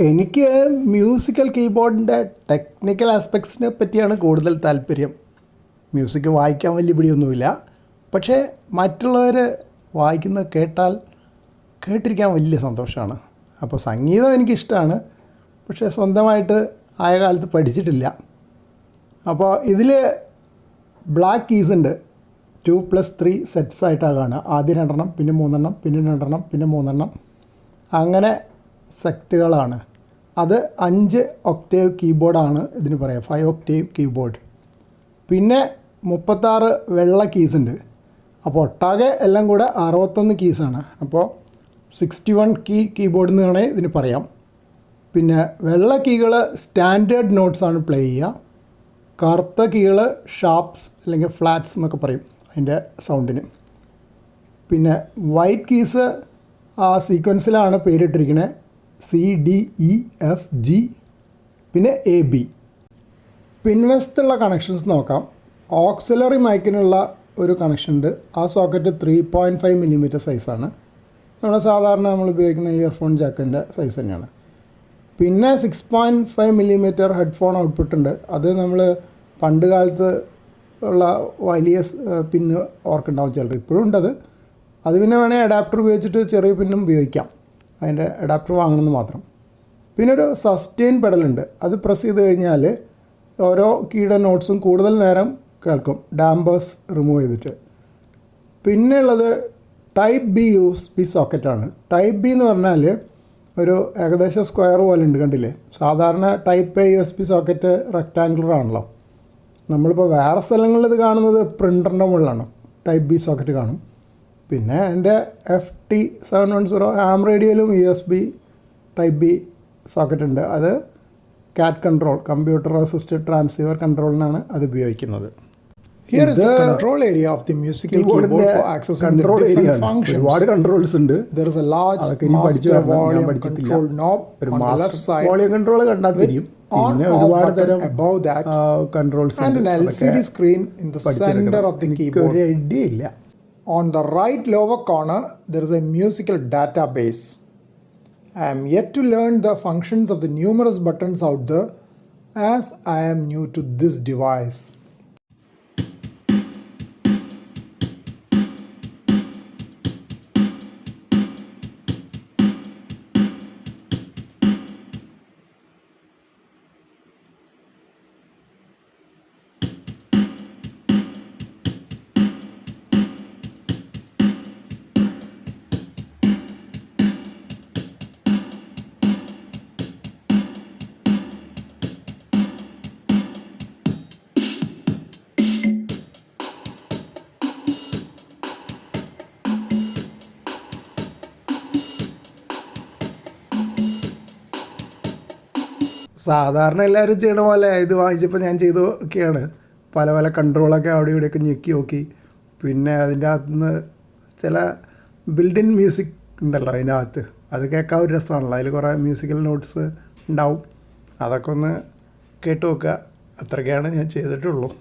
എനിക്ക് musical കീബോർഡിൻ്റെ technical ആസ്പെക്ട്സിനെ പറ്റിയാണ് കൂടുതൽ താല്പര്യം. മ്യൂസിക് വായിക്കാൻ വലിയ പിടിയൊന്നുമില്ല, പക്ഷേ മറ്റുള്ളവർ വായിക്കുന്നത് കേട്ടിരിക്കാൻ വലിയ സന്തോഷമാണ്. അപ്പോൾ സംഗീതം എനിക്കിഷ്ടമാണ്, പക്ഷേ സ്വന്തമായിട്ട് ആയ കാലത്ത് പഠിച്ചിട്ടില്ല. അപ്പോൾ ഇതിൽ ബ്ലാക്ക് കീസ് ഉണ്ട്, 2+3 സെറ്റ്സ് ആയിട്ടാണ് കാണുക. ആദ്യം 2 പിന്നെ 3 പിന്നെ 2 പിന്നെ 3 അങ്ങനെ സെറ്റുകളാണ്. അത് 5 ഒക്ടേവ് കീബോർഡാണ് ഇതിന് പറയുക, 5 ഒക്ടേവ് കീബോർഡ്. പിന്നെ 36 വെള്ള കീസ് ഉണ്ട്. അപ്പോൾ ഒട്ടാകെ എല്ലാം കൂടെ 61 കീസാണ്. അപ്പോൾ 61 കീബോർഡ് എന്ന് വേണമെങ്കിൽ ഇതിന് പറയാം. പിന്നെ വെള്ള കീകൾ സ്റ്റാൻഡേർഡ് നോട്ട്സാണ് പ്ലേ ചെയ്യുക. കറുത്ത കീകൾ ഷാർപ്സ് അല്ലെങ്കിൽ ഫ്ലാറ്റ്സ് എന്നൊക്കെ പറയും അതിൻ്റെ സൗണ്ടിന്. പിന്നെ വൈറ്റ് കീസ് ആ സീക്വൻസിലാണ് പേരിട്ടിരിക്കുന്നത്, CDEFG പിന്നെ AB. പിൻവശത്തുള്ള കണക്ഷൻസ് നോക്കാം. ഓക്സിലറി മൈക്കിനുള്ള ഒരു കണക്ഷൻ ഉണ്ട്. ആ സോക്കറ്റ് 3.5 mm സൈസാണ്. നമ്മൾ ഉപയോഗിക്കുന്ന ഇയർഫോൺ ജാക്കിൻ്റെ സൈസ് തന്നെയാണ്. പിന്നെ 6.5 mm ഹെഡ്ഫോൺ ഔട്ട്പുട്ട് ഉണ്ട്. അത് നമ്മൾ പണ്ട് കാലത്ത് ഉള്ള വലിയ പിന്ന് ഓർക്കുണ്ടാവും ചിലർ, ഇപ്പോഴും ഉണ്ടത്. അത് പിന്നെ വേണേൽ അഡാപ്റ്റർ ഉപയോഗിച്ചിട്ട് ചെറിയ പിന്നും ഉപയോഗിക്കാം. അതിൻ്റെ അഡാപ്റ്റർ വാങ്ങണമെന്ന് മാത്രം. പിന്നെ ഒരു സസ്റ്റെയിൻ പെഡലുണ്ട്. അത് പ്രസ് ചെയ്ത് കഴിഞ്ഞാൽ ഓരോ കീയുടെ നോട്ട്സും കൂടുതൽ നേരം കേൾക്കും, ഡാമ്പേഴ്സ് റിമൂവ് ചെയ്തിട്ട്. പിന്നെ ഉള്ളത് ടൈപ്പ് B USB സോക്കറ്റാണ്. ടൈപ്പ് B എന്ന് പറഞ്ഞാൽ ഒരു ഏകദേശം സ്ക്വയർ പോലെ ഉണ്ട്, കണ്ടില്ലേ? സാധാരണ type A USB socket rectangular ആണല്ലോ. നമ്മളിപ്പോൾ വേറെ സ്ഥലങ്ങളിൽ ഇത് കാണുന്നത് പ്രിൻ്ററിൻ്റെ മുകളിലാണ് ടൈപ്പ് B സോക്കറ്റ് കാണും. പിന്നെ എൻ്റെ FT710 ഹാം റേഡിയോയിലും USB ടൈപ്പ് B സോക്കറ്റ് ഉണ്ട്. അത് CAT control, computer assisted transceiver കൺട്രോളിനാണ് അത് ഉപയോഗിക്കുന്നത്. Here is the control area of the musical keyboard for accessing the different functions. ഒരുപാട് കൺട്രോൾസ് ഉണ്ട്. There is a large master volume control knob on the left side. Volume control കണ്ടാൽ തിരിയും. പിന്നെ ഒരുപാട് തരം above that controls and an LCD screen in the center of the keyboard. ഒരു idea ഇല്ല. On the right lower corner there is a musical database. I am yet to learn the functions of the numerous buttons out there as I am new to this device. സാധാരണ എല്ലാവരും ചെയ്യണ പോലെ ഇത് വാങ്ങിച്ചപ്പോൾ ഞാൻ ചെയ്തു ഒക്കെയാണ്. പല പല കൺട്രോളൊക്കെ അവിടെ ഇവിടെയൊക്കെ ഞെക്കി നോക്കി. പിന്നെ അതിൻ്റെ അകത്തുനിന്ന് ചില ബിൽഡിൻ മ്യൂസിക് ഉണ്ടല്ലോ അതിനകത്ത്, അത് കേൾക്കാൻ ഒരു രസമാണല്ലോ. അതിൽ കുറേ മ്യൂസിക്കൽ നോട്ട്സ് ഉണ്ടാവും. അതൊക്കെ ഒന്ന് കേട്ട് നോക്കുക. അത്രയൊക്കെയാണ് ഞാൻ ചെയ്തിട്ടുള്ളൂ.